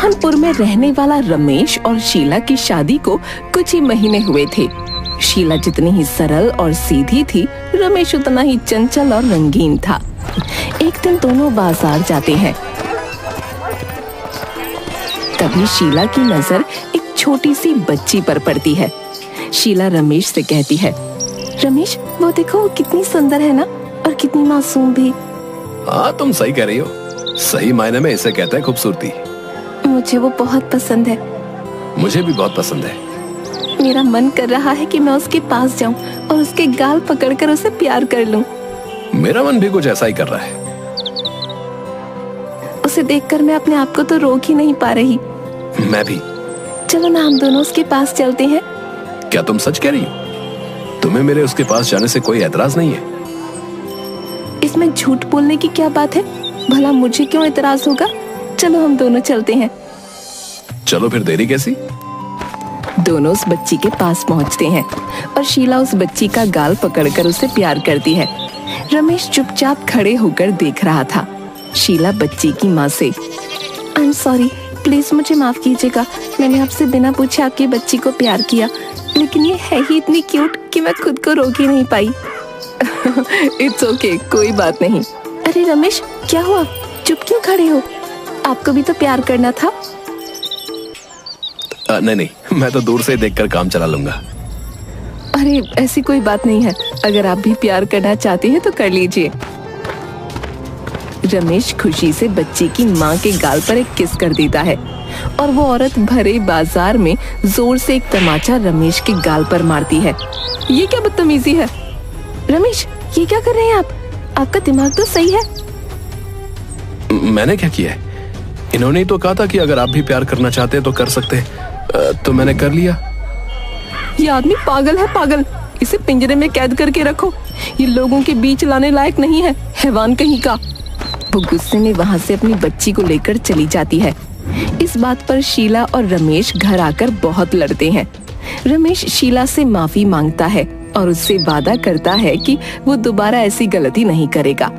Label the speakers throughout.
Speaker 1: मोहनपुर में रहने वाला रमेश और शीला की शादी को कुछ ही महीने हुए थे। शीला जितनी ही सरल और सीधी थी, रमेश उतना ही चंचल और रंगीन था। एक दिन दोनों बाजार जाते हैं। तभी शीला की नजर एक छोटी सी बच्ची पर पड़ती है। शीला रमेश से कहती है, रमेश वो देखो, वो कितनी सुंदर है ना, और कितनी मासूम भी।
Speaker 2: हाँ, तुम सही कह रही हो। सही मायने में इसे कहते हैं खूबसूरती।
Speaker 1: मुझे वो बहुत पसंद है।
Speaker 2: मुझे भी बहुत पसंद है।
Speaker 1: मेरा मन कर रहा है कि मैं उसके पास जाऊं और उसके गाल पकड़कर उसे प्यार कर लूं।
Speaker 2: मेरा मन भी कुछ ऐसा ही कर रहा है।
Speaker 1: उसे देखकर मैं अपने आप को तो रोक ही नहीं पा रही।
Speaker 2: मैं भी।
Speaker 1: चलो ना, हम दोनों उसके पास चलते हैं।
Speaker 2: क्या तुम सच कह रही हो? तुम्हें मेरे उसके पास जाने से कोई एतराज नहीं है?
Speaker 1: इसमें झूठ बोलने की क्या बात है? भला मुझे क्यों एतराज होगा? चलो हम दोनों चलते हैं।
Speaker 2: चलो फिर, देरी कैसी?
Speaker 1: दोनों उस बच्ची के पास पहुंचते हैं और शीला उस बच्ची का गाल पकड़कर उसे प्यार करती है। रमेश चुपचाप खड़े होकर देख रहा था। शीला बच्ची की माँ से, आई एम सॉरी, प्लीज मुझे माफ कीजिएगा। मैंने आपसे बिना पूछे आपकी बच्ची को प्यार किया, लेकिन ये है ही इतनी क्यूट कि मैं खुद को रोक ही नहीं पाई। इट्स ओके, कोई बात नहीं। अरे रमेश, क्या हुआ? चुप क्यों खड़े हो? आपको भी तो प्यार करना था।
Speaker 2: नहीं, मैं तो दूर से देखकर काम चला लूंगा।
Speaker 1: अरे ऐसी कोई बात नहीं है, अगर आप भी प्यार करना चाहते हैं तो कर लीजिए। रमेश खुशी से बच्ची की माँ के गाल पर एक किस कर देता है और वो औरत भरे बाजार में जोर से एक तमाचा रमेश के गाल पर मारती है। ये क्या बदतमीजी है? रमेश, ये क्या कर रहे हैं आप? आपका दिमाग तो सही है।
Speaker 2: मैंने क्या किया है? इन्होंने ही तो कहा था कि अगर आप भी प्यार करना चाहते हैं तो कर सकते हैं, तो मैंने कर लिया।
Speaker 1: ये आदमी पागल है, पागल। इसे पिंजरे में कैद करके रखो। ये लोगों के बीच लाने लायक नहीं है, हैवान कहीं का। वो गुस्से में वहां से अपनी बच्ची को लेकर चली जाती है। इस बात पर शीला और रमेश घर आकर बहुत लड़ते हैं। रमेश शीला से माफी मांगता है और उससे वादा करता है कि वो दोबारा ऐसी गलती नहीं करेगा।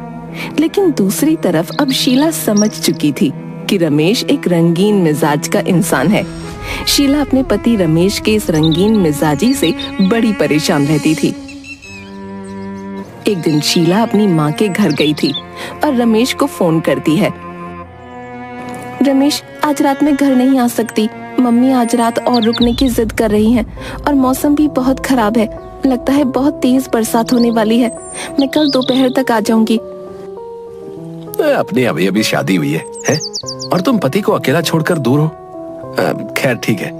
Speaker 1: लेकिन दूसरी तरफ अब शीला समझ चुकी थी कि रमेश एक रंगीन मिजाज का इंसान है। शीला अपने पति रमेश के इस रंगीन मिजाजी से बड़ी परेशान रहती थी। एक दिन शीला अपनी माँ के घर गई थी और रमेश को फोन करती है। रमेश, आज रात में घर नहीं आ सकती। मम्मी आज रात और रुकने की जिद कर रही हैं और मौसम भी बहुत खराब है। लगता है बहुत तेज बरसात होने वाली है। मैं कल दोपहर तक आ जाऊंगी।
Speaker 2: अपनी अभी अभी शादी हुई है? और तुम पति को अकेला छोड़कर दूर हो? खैर ठीक है,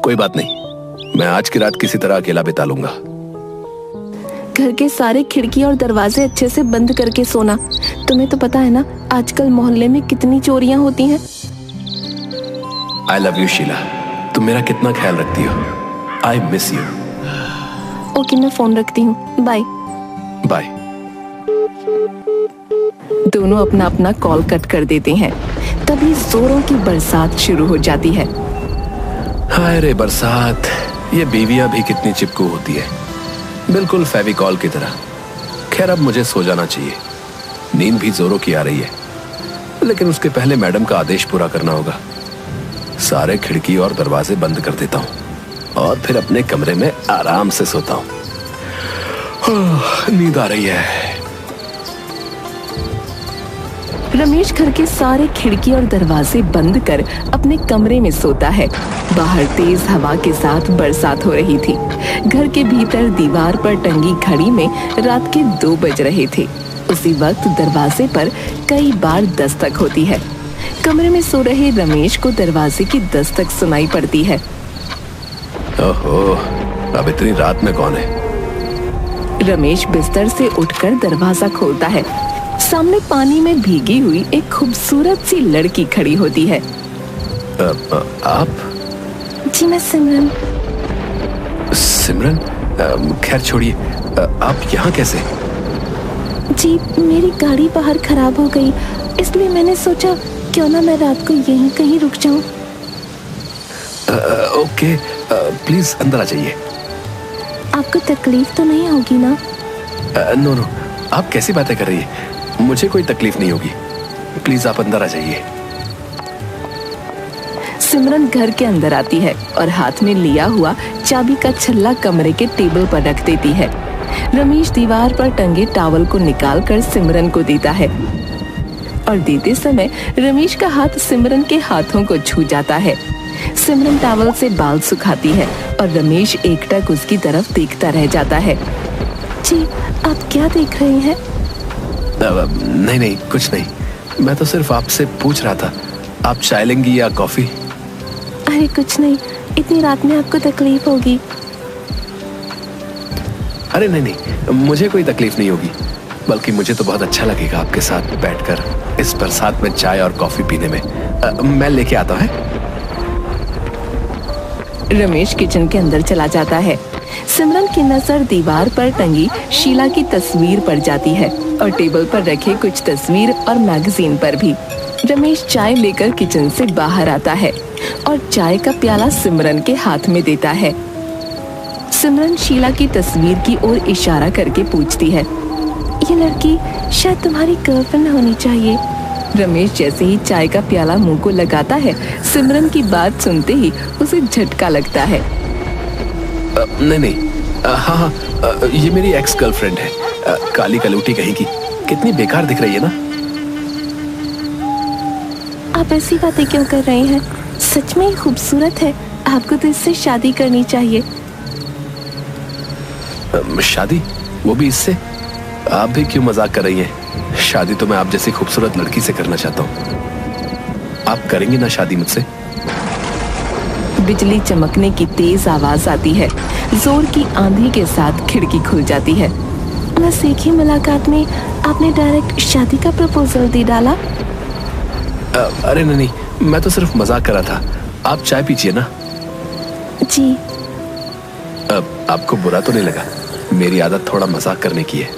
Speaker 2: कोई बात नहीं। मैं आज की रात किसी तरह अकेला बिता लूंगा।
Speaker 1: घर के सारे खिड़की और दरवाजे अच्छे से बंद करके सोना। तुम्हें तो पता है ना, आजकल मोहल्ले में कितनी चोरियां होती हैं।
Speaker 2: आई लव यू शीला, तुम मेरा कितना ख्याल रखती हो। I miss you.
Speaker 1: ओके, मैं फोन रखती हूँ। Bye
Speaker 2: bye.
Speaker 1: दोनों अपना अपना कॉल कट कर देते हैं। तभी जोरों की बरसात शुरू हो जाती है।
Speaker 2: हाय रे बरसात, ये बीवियां भी कितनी चिपकू होती है, बिल्कुल फेविकॉल की तरह। खैर अब मुझे सो जाना चाहिए, नींद भी जोरों की आ रही है। लेकिन उसके पहले मैडम का आदेश पूरा करना होगा। सारे खिड़की और दरवाजे बंद कर देता हूँ और फिर अपने कमरे में आराम से सोता हूँ। नींद आ रही है।
Speaker 1: रमेश घर के सारे खिड़की और दरवाजे बंद कर अपने कमरे में सोता है। बाहर तेज हवा के साथ बरसात हो रही थी। घर के भीतर दीवार पर टंगी घड़ी में रात के 2 बज रहे थे। उसी वक्त दरवाजे पर कई बार दस्तक होती है। कमरे में सो रहे रमेश को दरवाजे की दस्तक सुनाई पड़ती है।
Speaker 2: ओहो, अब इतनी रात में कौन है?
Speaker 1: रमेश बिस्तर से उठकर दरवाजा खोलता है। सामने पानी में भीगी हुई एक खूबसूरत सी लड़की खड़ी होती है।
Speaker 2: आप?
Speaker 1: जी मैं सिमरन।
Speaker 2: सिमरन? खैर छोड़िए, आप यहाँ कैसे?
Speaker 1: जी मेरी गाड़ी बाहर खराब हो गई, इसलिए मैंने सोचा क्यों ना मैं रात को यहीं कहीं रुक जाऊं।
Speaker 2: ओके, प्लीज अंदर आ जाइए।
Speaker 1: आपको तकलीफ तो नहीं होगी ना?
Speaker 2: नो, आप कैसी बातें कर रही है? मुझे कोई तकलीफ नहीं होगी। प्लीज आप अंदर आ जाइए।
Speaker 1: सिमरन घर के अंदर आती है और हाथ में लिया हुआ चाबी का छल्ला कमरे के टेबल पर रख देती है। रमेश दीवार पर टंगे टॉवल को निकालकर सिमरन को देता है और देते समय रमेश का हाथ सिमरन के हाथों को छू जाता है। सिमरन टॉवल से बाल सुखाती है और रमेश एकटक उसकी तरफ देखता रह जाता है। जी, आप क्या देख रहे हैं?
Speaker 2: नहीं, कुछ नहीं। मैं तो सिर्फ आपसे पूछ रहा था, आप चाय लेंगी या कॉफी?
Speaker 1: अरे कुछ नहीं, इतनी रात में आपको तकलीफ होगी।
Speaker 2: अरे नहीं, मुझे कोई तकलीफ नहीं होगी, बल्कि मुझे तो बहुत अच्छा लगेगा आपके साथ बैठकर इस बरसात में चाय और कॉफी पीने में। मैं लेके आता हूँ।
Speaker 1: रमेश किचन के अंदर चला जाता है। सिमरन की नजर दीवार पर टंगी शीला की तस्वीर पर जाती है और टेबल पर रखे कुछ तस्वीर और मैगजीन पर भी। रमेश चाय लेकर किचन से बाहर आता है और चाय का प्याला सिमरन के हाथ में देता है। सिमरन शीला की तस्वीर की ओर इशारा करके पूछती है, ये लड़की शायद तुम्हारी गर्लफ्रेंड होनी चाहिए। रमेश जैसे ही चाय का प्याला मुंह को लगाता है, सिमरन की बात सुनते ही उसे झटका लगता है।
Speaker 2: नहीं, हाँ, ये मेरी एक्स गर्लफ्रेंड है। काली कलूटी कहीं की, कितनी बेकार दिख रही है ना।
Speaker 1: आप ऐसी बातें क्यों कर रहे हैं? सच में खूबसूरत है, आपको तो इससे शादी करनी चाहिए।
Speaker 2: शादी? वो भी इससे? आप भी क्यों मजाक कर रही हैं? शादी तो मैं आप जैसी खूबसूरत लड़की से करना चाहता हूँ। आप करेंगी ना शादी मुझसे?
Speaker 1: बिजली चमकने की तेज आवाज आती है। जोर की आंधी के साथ खिड़की खुल जाती है। बस एक ही मुलाकात में आपने डायरेक्ट शादी का प्रपोजल दे डाला।
Speaker 2: अरे नहीं, मैं तो सिर्फ मजाक कर रहा था। आप चाय पीजिए ना।
Speaker 1: जी।
Speaker 2: आपको बुरा तो नहीं लगा? मेरी आदत थोड़ा मजाक करने की है।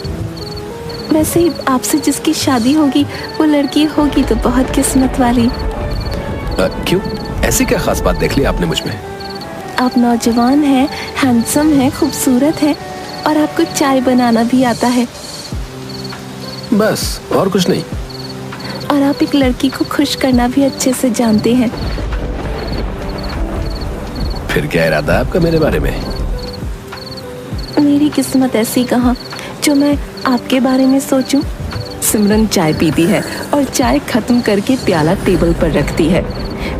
Speaker 1: वैसे ही आपसे जिसकी शादी होगी वो लड़की होगी तो बहुत किस्मत वाली।
Speaker 2: क्यों? ऐसी क्या खास बात देख ली आपने मुझ में?
Speaker 1: आप नौजवान हैं, हैंडसम हैं, खूबसूरत हैं और आपको चाय बनाना भी आता है।
Speaker 2: बस, और कुछ नहीं।
Speaker 1: और आप एक लड़की को खुश करना भी अच्छे से जानते हैं।
Speaker 2: फिर क्या इरादा है आपका मेरे बारे में?
Speaker 1: मेरी किस्मत ऐसी कहाँ जो मैं आपके बारे में सोचूं। सिमरन चाय पीती है और चाय खत्म करके प्याला टेबल पर रखती है।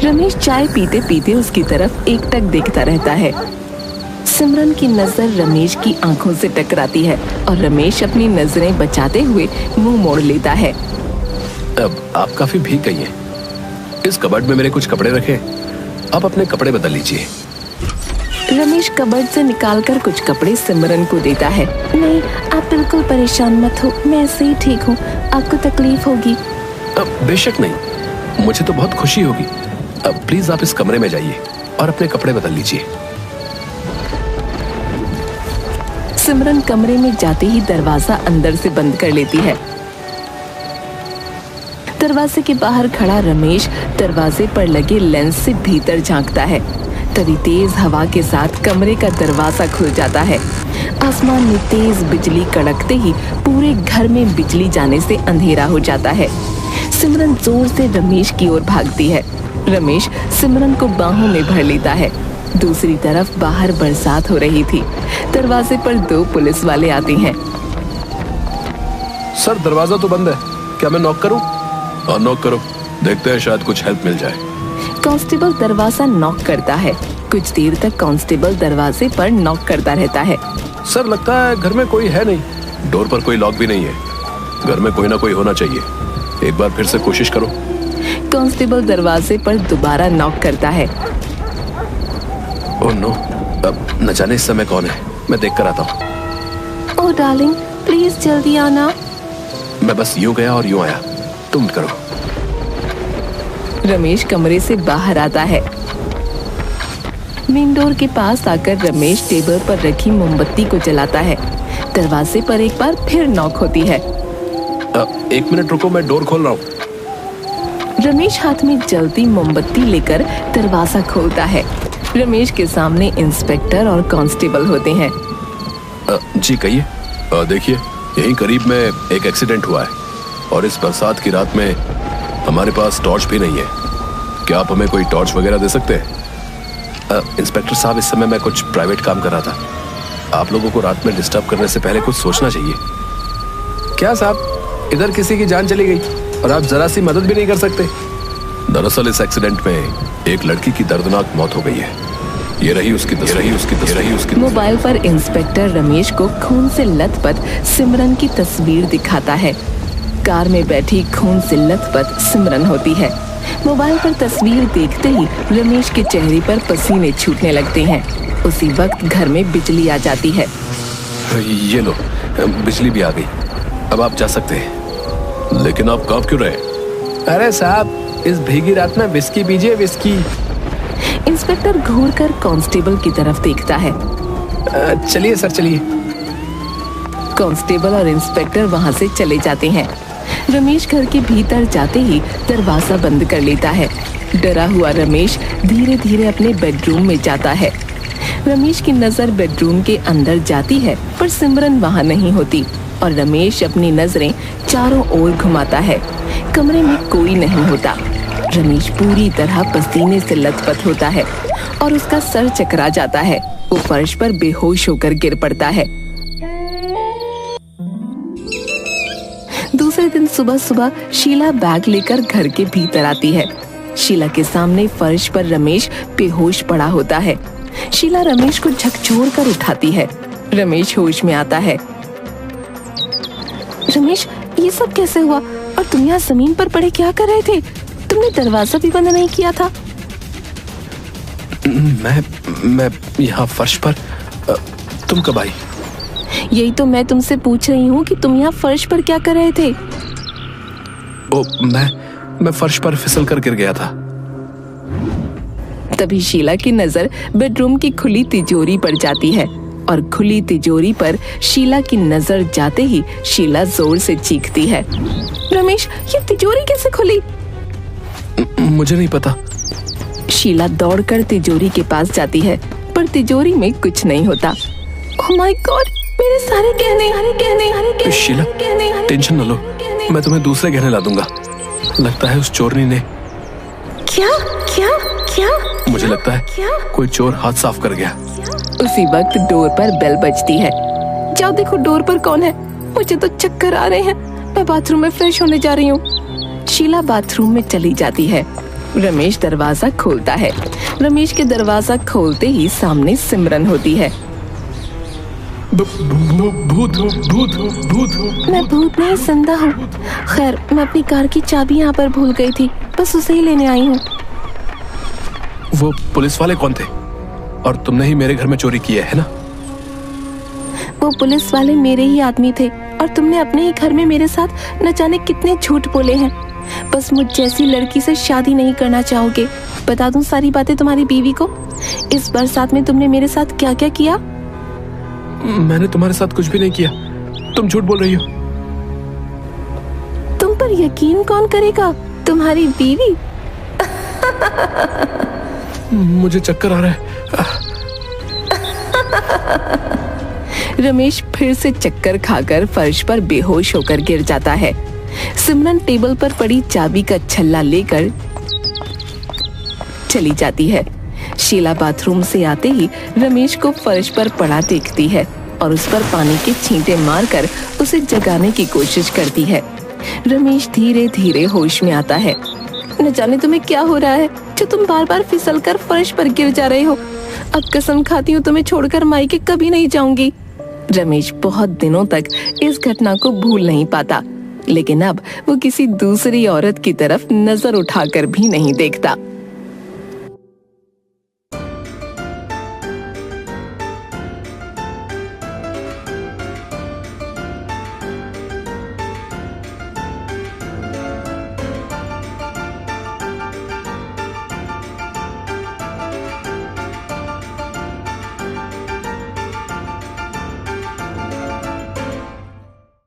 Speaker 1: रमेश चाय पीते पीते उसकी तरफ एकटक देखता रहता है। सिमरन की नजर रमेश की आंखों से टकराती है और रमेश अपनी नजरें बचाते हुए मुंह मोड़ लेता है।
Speaker 2: अब आप काफी भीग गई हैं। इस कबर्ड में मेरे कुछ कपड़े रखे, आप अपने कपड़े बदल लीजिए।
Speaker 1: रमेश कबर्ड से निकालकर कुछ कपड़े सिमरन को देता है। नहीं, आप बिल्कुल परेशान मत हो, मैं ऐसे ही ठीक हूँ, आपको तकलीफ होगी।
Speaker 2: बेशक नहीं, मुझे तो बहुत खुशी होगी। अब प्लीज आप इस कमरे में जाइए और अपने कपड़े बदल लीजिए।
Speaker 1: सिमरन कमरे में जाते ही दरवाजा अंदर से बंद कर लेती है। दरवाजे के बाहर खड़ा रमेश दरवाजे पर लगे लेंस से भीतर झांकता है। तभी तेज हवा के साथ कमरे का दरवाजा खुल जाता है। आसमान में तेज बिजली कड़कते ही पूरे घर में बिजली जाने से अंधेरा हो जाता है। सिमरन जोर से रमेश की ओर भागती है। रमेश सिमरन को बाहों में भर लेता है। दूसरी तरफ बाहर बरसात हो रही थी। दरवाजे पर 2 पुलिस वाले आते हैं।
Speaker 2: सर, दरवाजा तो बंद है, क्या मैं नॉक करूं? और नॉक करो, देखते हैं शायद कुछ हेल्प मिल जाए।
Speaker 1: कांस्टेबल दरवाजा नॉक करता है। कुछ देर तक कांस्टेबल दरवाजे पर नॉक करता रहता है।
Speaker 2: सर, लगता है घर में कोई है नहीं। डोर पर कोई लॉक भी नहीं है। घर में कोई ना कोई होना चाहिए। एक बार फिर से कोशिश करो।
Speaker 1: कांस्टेबल दरवाजे पर दोबारा नॉक करता है।
Speaker 2: ओह नो, अब न जाने इस समय कौन है। मैं देख कर आता हूँ।
Speaker 1: ओह डार्लिंग, प्लीज जल्दी आना।
Speaker 2: मैं बस यूं गया और यूं आया, तुम करो।
Speaker 1: रमेश कमरे से बाहर आता है। मेन डोर के पास आकर रमेश टेबल पर रखी मोमबत्ती को जलाता है। दरवाजे पर एक बार फिर नॉक होती है।
Speaker 2: 1 मिनट रुको, मैं डोर खोल रहा हूँ।
Speaker 1: रमेश हाथ में जलती मोमबत्ती लेकर दरवाजा खोलता है। रमेश के सामने इंस्पेक्टर और कांस्टेबल होते हैं।
Speaker 2: जी कहिए। देखिए, यहीं करीब में एक एक्सीडेंट हुआ है और इस बरसात की रात में हमारे पास टॉर्च भी नहीं है। क्या आप हमें कोई टॉर्च वगैरह दे सकते हैं? इंस्पेक्टर साहब, इस समय मैं कुछ प्राइवेट काम कर रहा था। आप लोगों को रात में डिस्टर्ब करने से पहले कुछ सोचना चाहिए। क्या साहब, इधर किसी की जान चली गई और आप जरा सी मदद भी नहीं कर सकते? दरअसल इस एक्सीडेंट में एक लड़की की दर्दनाक मौत हो गई है। ये रही उसकी तस्वीर।
Speaker 1: मोबाइल पर इंस्पेक्टर रमेश को खून से लथपथ सिमरन की तस्वीर दिखाता है। कार में बैठी खून से लथपथ सिमरन होती है। मोबाइल पर तस्वीर देखते ही रमेश के चेहरे पर पसीने छूटने लगते हैं। उसी वक्त घर में बिजली आ जाती है।
Speaker 2: ये लो, बिजली भी आ गई, अब आप जा सकते हैं। लेकिन आप कांप क्यों रहे? अरे साहब, इस भीगी रात में विस्की पीजिए, विस्की।
Speaker 1: इंस्पेक्टर घूर कर कांस्टेबल की तरफ देखता है।
Speaker 2: चलिए सर, चलिए।
Speaker 1: कांस्टेबल और इंस्पेक्टर वहां से चले जाते हैं। रमेश घर के भीतर जाते ही दरवाजा बंद कर लेता है। डरा हुआ रमेश धीरे धीरे अपने बेडरूम में जाता है। रमेश की नजर बेडरूम के अंदर जाती है, पर सिमरन वहां नहीं होती और रमेश अपनी नजरें चारों ओर घुमाता है। कमरे में कोई नहीं होता। रमेश पूरी तरह पसीने से लथपथ होता है और उसका सर चकरा जाता है। वो फर्श पर बेहोश होकर गिर पड़ता है। दूसरे दिन सुबह सुबह शीला बैग लेकर घर के भीतर आती है। शीला के सामने फर्श पर रमेश बेहोश पड़ा होता है। शीला रमेश को झकझोर कर उठाती है। रमेश होश में आता है। रमेश, ये सब कैसे हुआ? और तुम यहाँ जमीन पर पड़े क्या कर रहे थे? तुमने दरवाजा भी बंद नहीं किया था।
Speaker 2: मैं यहाँ फर्श पर। तुम कब आई?
Speaker 1: यही तो मैं तुमसे पूछ रही हूँ कि तुम यहाँ फर्श पर क्या कर रहे थे?
Speaker 2: ओ, मैं फर्श पर फिसल कर गिर गया था।
Speaker 1: तभी शीला की नजर बेडरूम की खुली तिजोरी पर जाती है और खुली तिजोरी पर शीला की नजर जाते ही शीला जोर से चीखती है। रमेश, ये तिजोरी कैसे खुली?
Speaker 2: मुझे नहीं पता।
Speaker 1: शीला दौड़कर तिजोरी के पास जाती है, पर तिजोरी में कुछ नहीं होता। ओह माय गॉड, मेरे सारे गहने।
Speaker 2: शीला, टेंशन न लो, मैं तुम्हें दूसरे गहने ला दूंगा। लगता है उस चोरनी ने।
Speaker 1: क्या?
Speaker 2: मुझे लगता है कोई चोर हाथ साफ कर गया।
Speaker 1: उसी वक्त डोर पर बेल बजती है। जाओ देखो डोर पर कौन है। मुझे तो चक्कर आ रहे हैं। मैं बाथरूम में फ्रेश होने जा रही हूँ। शीला बाथरूम में चली जाती है। रमेश दरवाजा खोलता है। रमेश के दरवाजा खोलते ही सामने सिमरन होती है।
Speaker 2: भूत।
Speaker 1: मैं भूत नहीं, संदा हूँ। खैर, मैं अपनी कार की चाबी यहाँ पर भूल गई थी, बस उसे ही लेने आई हूँ।
Speaker 2: वो पुलिस वाले कौन थे? और तुमने ही मेरे घर में चोरी की है ना?
Speaker 1: वो पुलिस वाले मेरे ही आदमी थे और तुमने अपने ही घर में मेरे साथ न जाने कितने झूठ बोले हैं। बस मुझ जैसी लड़की से शादी नहीं करना चाहोगे। बता दूं सारी बातें तुम्हारी बीवी को। इस बरसात में तुमने मेरे साथ क्या क्या किया?
Speaker 2: मैंने तुम्हारे साथ कुछ भी नहीं किया। तुम झूठ बोल रही हो।
Speaker 1: तुम पर यकीन कौन करेगा? तुम्हारी बीवी।
Speaker 2: मुझे चक्कर आ रहा है।
Speaker 1: रमेश फिर से चक्कर खाकर फर्श पर बेहोश होकर गिर जाता है। सिमरन टेबल पर पड़ी चाबी का छल्ला लेकर चली जाती है। शीला बाथरूम से आते ही रमेश को फर्श पर पड़ा देखती है और उस पर पानी के छींटे मारकर उसे जगाने की कोशिश करती है। रमेश धीरे धीरे होश में आता है। न जाने तुम्हें क्या हो रहा है जो तुम बार बार फिसलकर फर्श पर गिर जा रहे हो। अब कसम खाती हूँ तुम्हें छोड़कर मायके कभी नहीं जाऊंगी। रमेश बहुत दिनों तक इस घटना को भूल नहीं पाता, लेकिन अब वो किसी दूसरी औरत की तरफ नजर उठाकर भी नहीं देखता।